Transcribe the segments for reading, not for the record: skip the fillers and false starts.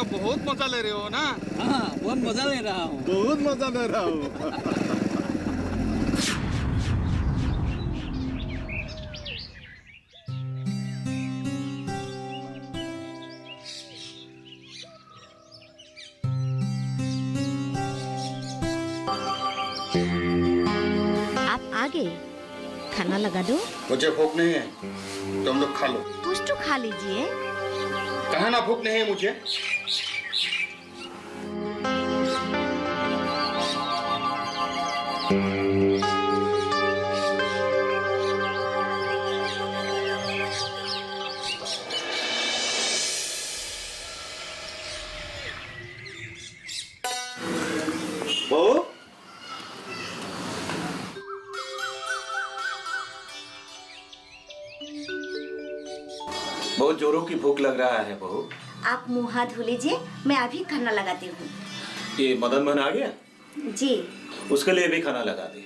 का बहुत मजा ले रहे हो ना? हाँ, बहुत मजा ले रहा हूँ। बहुत मजा ले रहा हूँ। आप आ गए, खाना लगा दो। मुझे भूख नहीं है, तुम लोग खा लो। कुछ तो खा लीजिए। कहा ना भूख नहीं है मुझे। बहू, बहुत जोरों की भूख लग रहा है बहू। आप मुंह हाथ धो लीजिए, मैं अभी खाना लगाती हूँ। ये मदन मोहन आ गया? जी उसके लिए भी खाना लगा दे,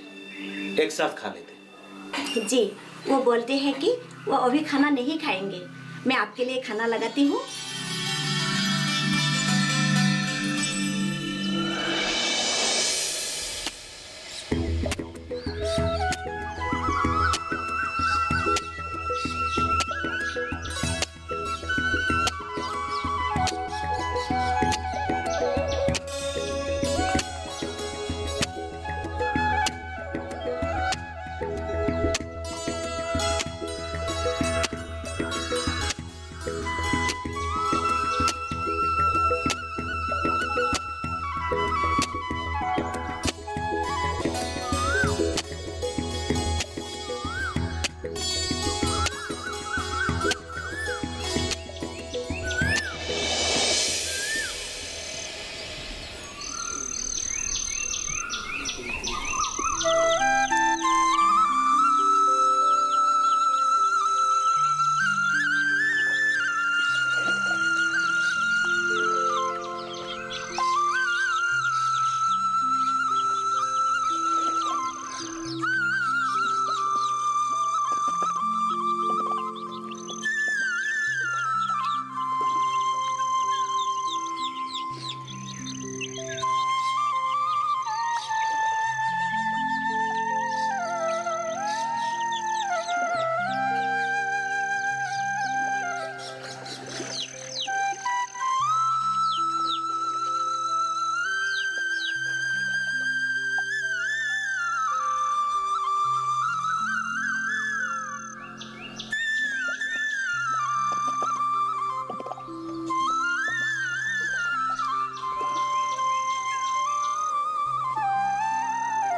एक साथ खा लेते। जी, वो बोलते हैं कि वो अभी खाना नहीं खाएंगे। मैं आपके लिए खाना लगाती हूँ।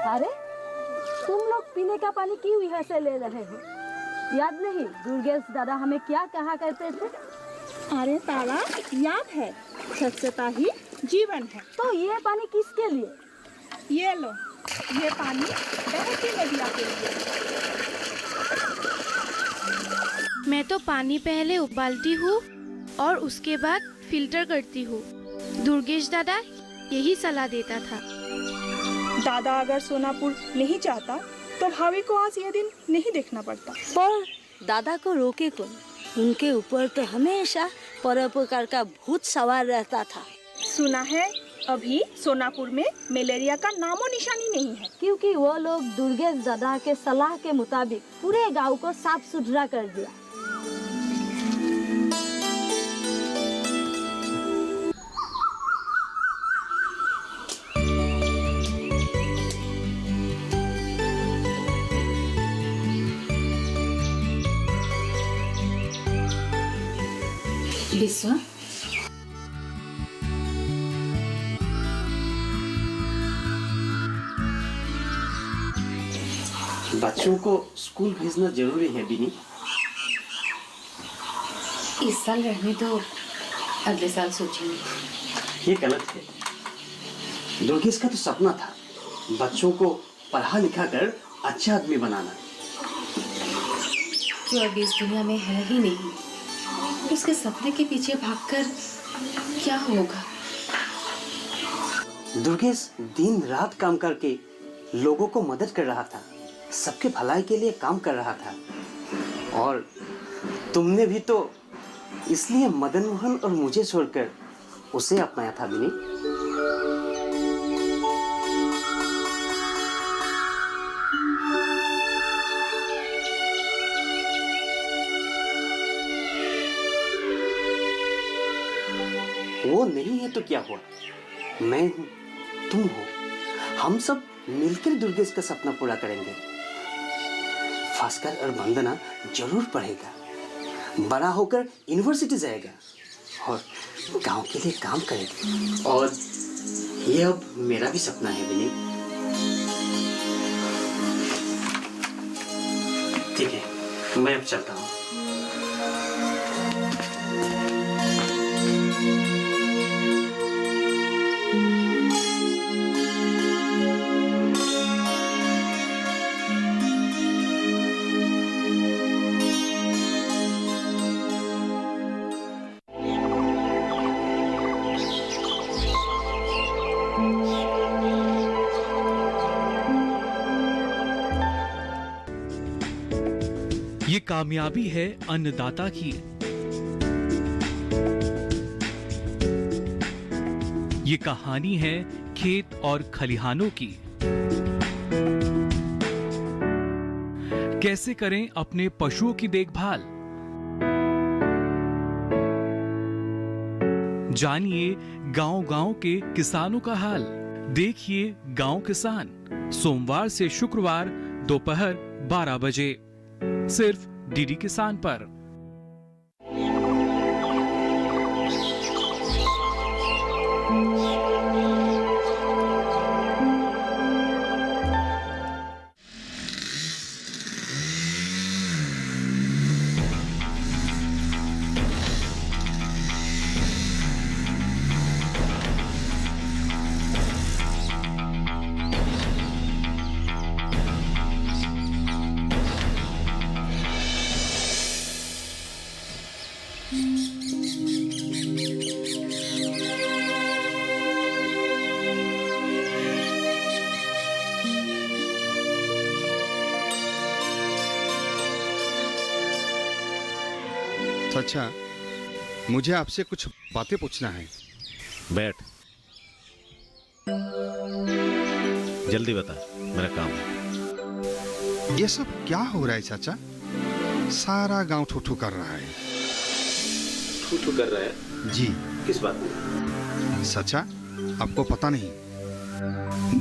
अरे तुम लोग पीने का पानी क्यों यहाँ से ले रहे हो? याद नहीं दुर्गेश दादा हमें क्या कहा करते थे? अरे तारा, याद है, स्वच्छता ही जीवन है। तो ये पानी किसके लिए? ये लो, ये पानी बहती नदियों के लिए। मैं तो पानी पहले उबालती हूँ और उसके बाद फिल्टर करती हूँ। दुर्गेश दादा यही सलाह देता था। दादा अगर सोनापुर नहीं चाहता तो भाभी को आज ये दिन नहीं देखना पड़ता। पर दादा को रोके कौन? उनके ऊपर तो हमेशा परोपकार का भूत सवार रहता था। सुना है अभी सोनापुर में मलेरिया का नामो निशानी नहीं है, क्योंकि वो लोग दुर्गेश दादा के सलाह के मुताबिक पूरे गांव को साफ सुथरा कर दिया। विश्वा, बच्चों को स्कूल भेजना जरूरी है बिनी। इस साल रहने दो, अगले साल सोचेंगे। ये गलत है। दुर्गेश का तो सपना था बच्चों को पढ़ा लिखा कर अच्छा आदमी बनाना, जो अब इस दुनिया में है ही नहीं। उसके सपने के पीछे भागकर क्या होगा? दुर्गेश दिन रात काम करके लोगों को मदद कर रहा था, सबके भलाई के लिए काम कर रहा था। और तुमने भी तो इसलिए मदन मोहन और मुझे छोड़कर उसे अपनाया था विनी। वो नहीं है तो क्या हुआ, मैं हूं, तुम हो, हम सब मिलकर दुर्गेश का सपना पूरा करेंगे। भास्कर और वंदना जरूर पढ़ेगा, बड़ा होकर यूनिवर्सिटी जाएगा और गांव के लिए काम करेगा। और ये अब मेरा भी सपना है विनी। ठीक है, मैं अब चलता हूँ। ये कामयाबी है अन्नदाता की। ये कहानी है खेत और खलिहानों की। कैसे करें अपने पशुओं की देखभाल, जानिए गांव-गांव के किसानों का हाल। देखिए गांव किसान, सोमवार से शुक्रवार दोपहर 12 बजे सिर्फ डीडी किसान पर। अच्छा, मुझे आपसे कुछ बातें पूछना है। बैठ, जल्दी बता, मेरा काम है। ये सब क्या हो रहा है चाचा? सारा गांव ठूठू कर रहा है। ठू कर रहा है? जी। किस बात में? सचा, आपको पता नहीं,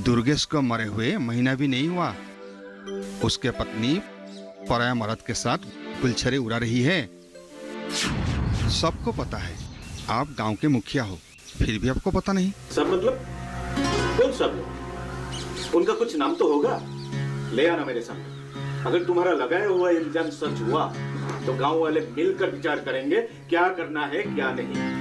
दुर्गेश को मरे हुए महीना भी नहीं हुआ, उसके पत्नी पराया मर्द के साथ गुलछरे उड़ा रही है। सबको पता है, आप गांव के मुखिया हो, फिर भी आपको पता नहीं। सब मतलब? कौन सब लोग? उनका कुछ नाम तो होगा, ले आना मेरे सामने। अगर तुम्हारा लगाया हुआ इल्जाम सच हुआ तो गांव वाले मिलकर विचार करेंगे क्या करना है क्या नहीं।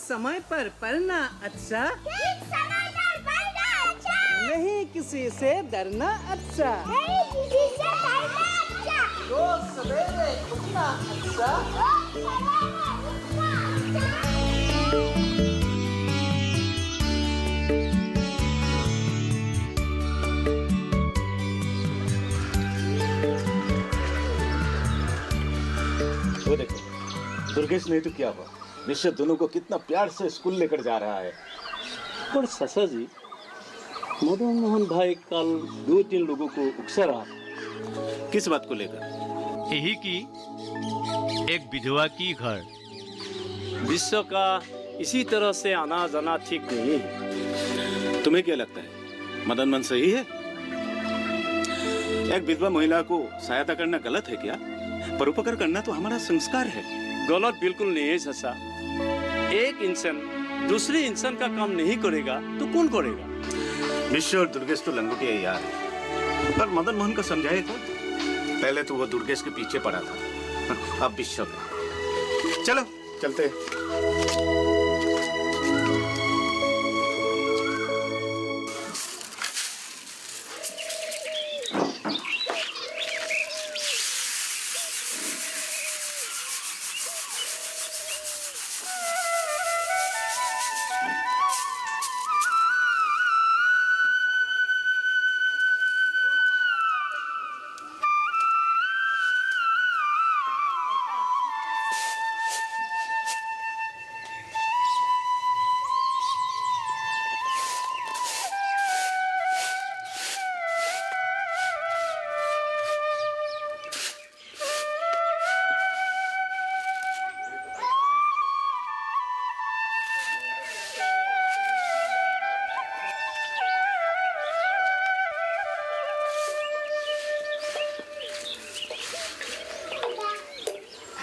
समय पर पढ़ना अच्छा, ठीक समय पर पढ़ना अच्छा, नहीं किसी से डरना अच्छा, नहीं किसी से डरना अच्छा, रोज सवेरे उठना अच्छा, रोज सवेरे उठना अच्छा। वो देखो, दुर्गेश नहीं तो क्या हुआ, निश्चित दोनों को कितना प्यार से स्कूल लेकर जा रहा है। पर ससा जी, मदन मोहन भाई कल 2-3 लोगों को उकसा रहा। किस बात को लेकर? यही कि एक विधवा की घर। विश्व का इसी तरह से आना जाना ठीक नहीं है। तुम्हें क्या लगता है, मदन मोहन सही है? एक विधवा महिला को सहायता करना गलत है क्या? परोपकार करना तो हमारा संस्कार है। गलत बिल्कुल नहीं है ससा। एक इंसान दूसरे इंसान का काम नहीं करेगा तो कौन करेगा? विश्व और दुर्गेश तो लंगोटिया यार है, पर मदन मोहन को समझाए तो। पहले तो वो दुर्गेश के पीछे पड़ा था, अब विश्व। चलो चलते हैं।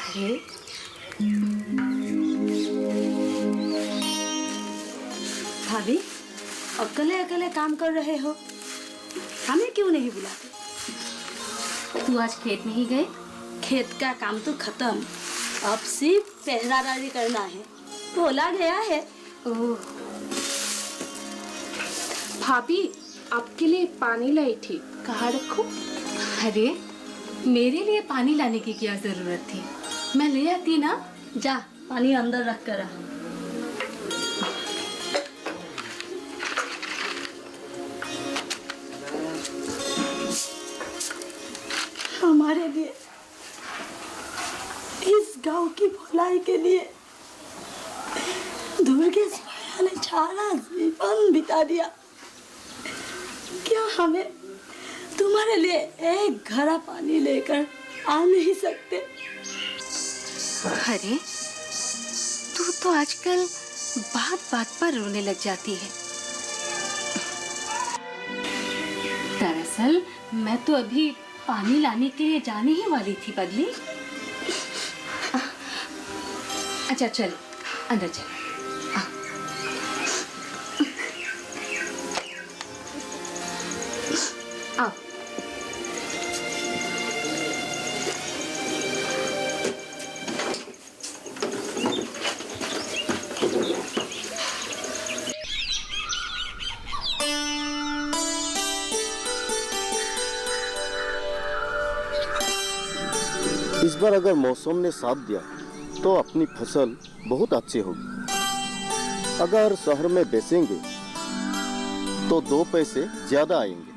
अरे भाभी, अकेले अकेले काम कर रहे हो, हमें क्यों नहीं बुलाते? तू आज खेत नहीं गए? खेत का काम तो खत्म, अब सिर्फ पहरादारी करना है। बोला गया है। ओह भाभी, आपके लिए पानी लाई थी, कहाँ रखूं? अरे मेरे लिए पानी लाने की क्या जरूरत थी, मैं ले आती ना। जा पानी अंदर रख कर आ। हमारे लिए, इस गांव की भलाई के लिए दुर्गेश भैया ने सारा जीवन बिता दिया। क्या हमें तुम्हारे लिए एक घड़ा पानी लेकर आ नहीं सकते? अरे तू तो आजकल बात बात पर रोने लग जाती है। दरअसल मैं तो अभी पानी लाने के लिए जाने ही वाली थी पगली। अच्छा चल अंदर चल। आओ। इस बार अगर मौसम ने साथ दिया तो अपनी फसल बहुत अच्छी होगी। अगर शहर में बेचेंगे तो 2 पैसे ज्यादा आएंगे।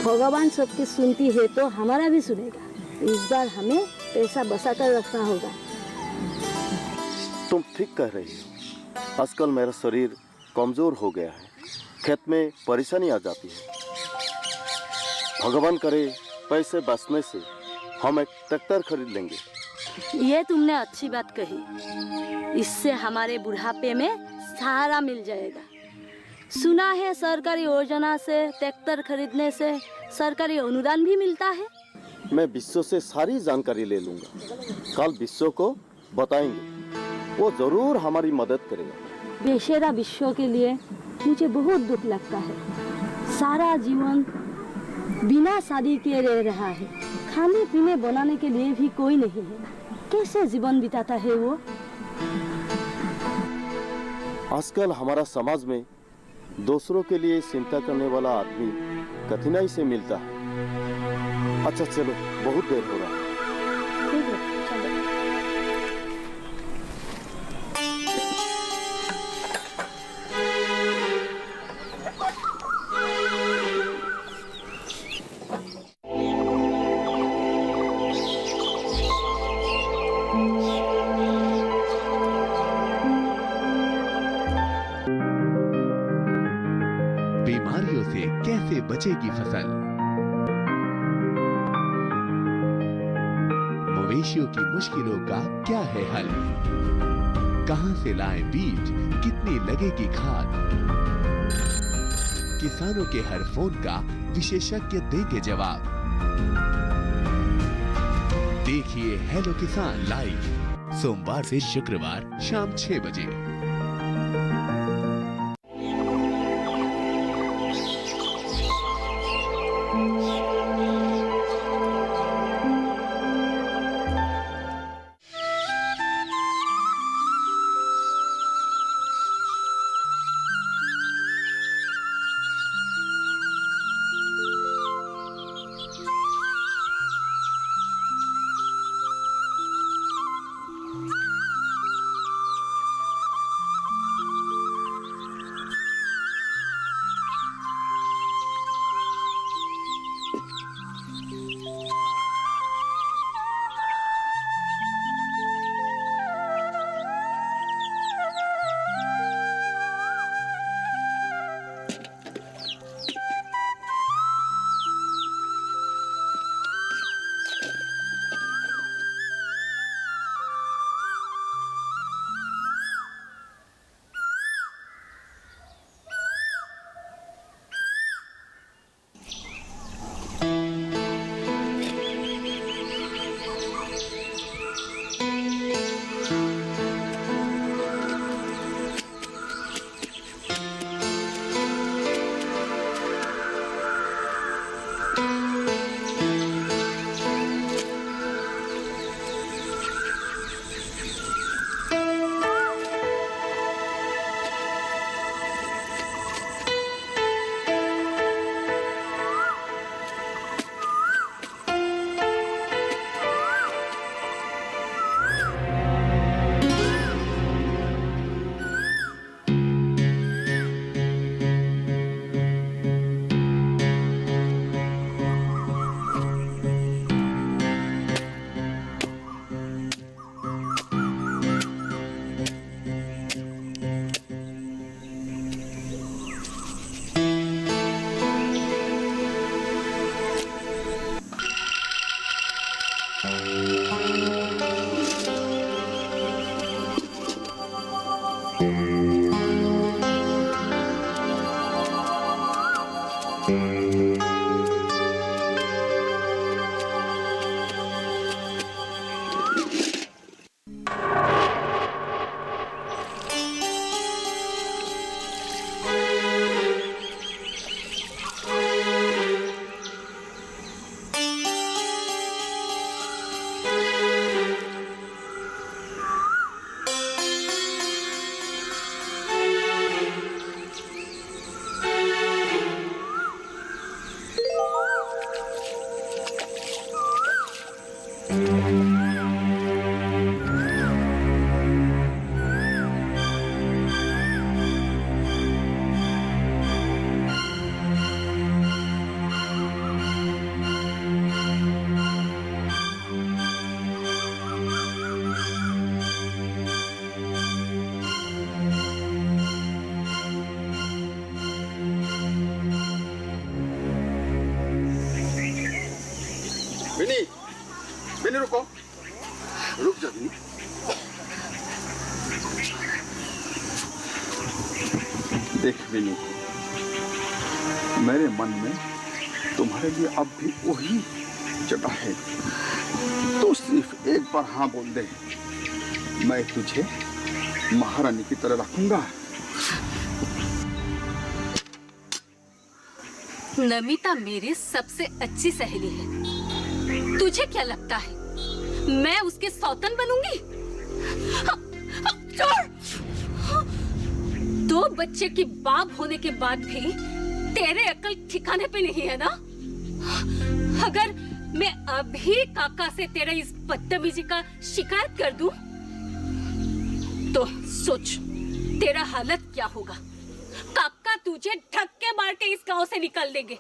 भगवान सबकी सुनती है तो हमारा भी सुनेगा। इस बार हमें पैसा बचा कर रखना होगा। तुम ठीक कह रही हो। आजकल मेरा शरीर कमजोर हो गया है, खेत में परेशानी आ जाती है। भगवान करे पैसे बचने से हम एक ट्रैक्टर खरीद लेंगे। ये तुमने अच्छी बात कही। इससे हमारे बुढ़ापे में सहारा मिल जाएगा। सुना है सरकारी योजना से ट्रैक्टर खरीदने से सरकारी अनुदान भी मिलता है। मैं विश्व से सारी जानकारी ले लूंगा। कल विश्व को बताएंगे, वो जरूर हमारी मदद करेगा। बेशेरा विश्व के लिए मुझे बहुत दुख लगता है। सारा जीवन बिना शादी के रह रहा है, खाने पीने बनाने के लिए भी कोई नहीं है। कैसे जीवन बिताता है वो? आजकल हमारा समाज में दूसरों के लिए चिंता करने वाला आदमी कठिनाई से मिलता है। अच्छा चलो, बहुत देर हो रहा है। ठीक है, चलो। बीमारियों से कैसे बचेगी फसल? मवेशियों की मुश्किलों का क्या है हल? कहां से लाएं बीज, कितनी लगेगी खाद? किसानों के हर फोन का विशेषज्ञ देंगे जवाब। देखिए हेलो किसान लाइव सोमवार से शुक्रवार शाम 6 बजे। विनी, विनी रुको, रुक जा विनी। देख विनी, मेरे मन में तुम्हारे लिए अब भी वही जगह है। तो सिर्फ एक बार हाँ बोल दे, मैं तुझे महारानी की तरह रखूंगा। नमिता मेरी सबसे अच्छी सहेली है। तुझे क्या लगता है मैं उसके सौतन बनूंगी? छोड़! 2 बच्चे की बाप होने के बाद भी तेरे अकल ठिकाने पे नहीं है ना? अगर मैं अभी काका से तेरे इस बदतमीजी का शिकायत कर दूं, तो सोच तेरा हालत क्या होगा। काका तुझे धक्के मार के इस गांव से निकाल देंगे।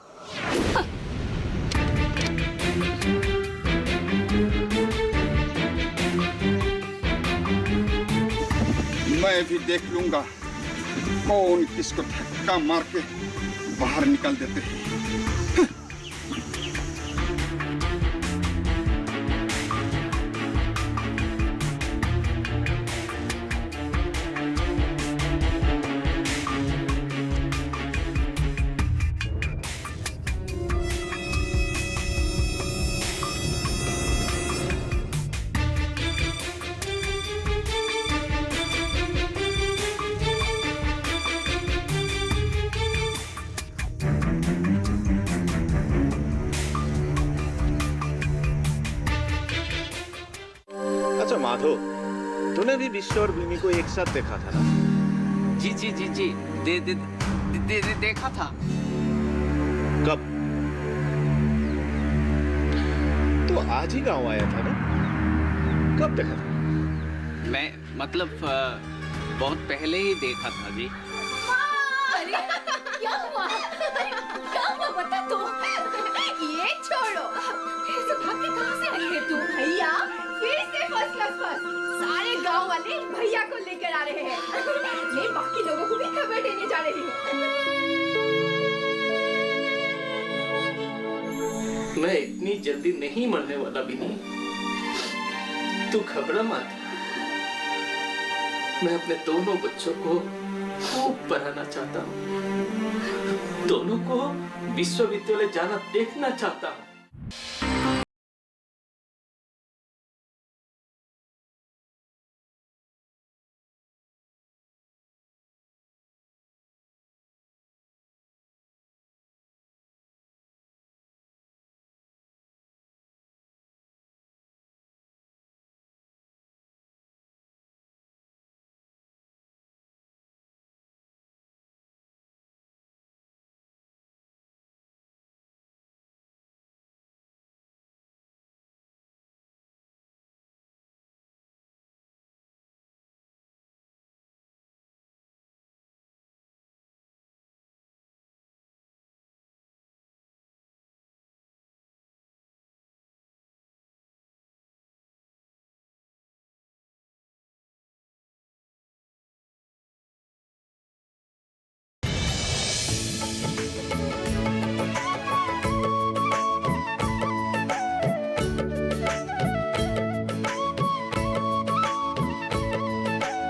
मैं भी देख लूंगा कौन किसको धक्का मार के बाहर निकाल देते हैं। अच्छा माधव, तूने भी विश्व और विनी को एक साथ देखा था ना? जी जी जी जी, देखा था। कब? तो आज ही गांव आया था ना? कब देखा था? मैं मतलब बहुत पहले ही देखा था जी। अरे क्या हुआ? क्या हुआ बता तू? ये छोड़ो, फिर से भाग के कहाँ से आई है तू? भैया फिर से फर्स्ट क्लास फर्स्ट। सारे गांव वाले भैया को लेकर आ रहे हैं। मैं बाकी लोगों को भी खबर देने जा रही हूँ। मैं इतनी जल्दी नहीं मरने वाला विनी, तू घबरा मत। मैं अपने दोनों बच्चों को खूब पढ़ाना चाहता हूँ, दोनों को विश्वविद्यालय जाना देखना चाहता हूँ।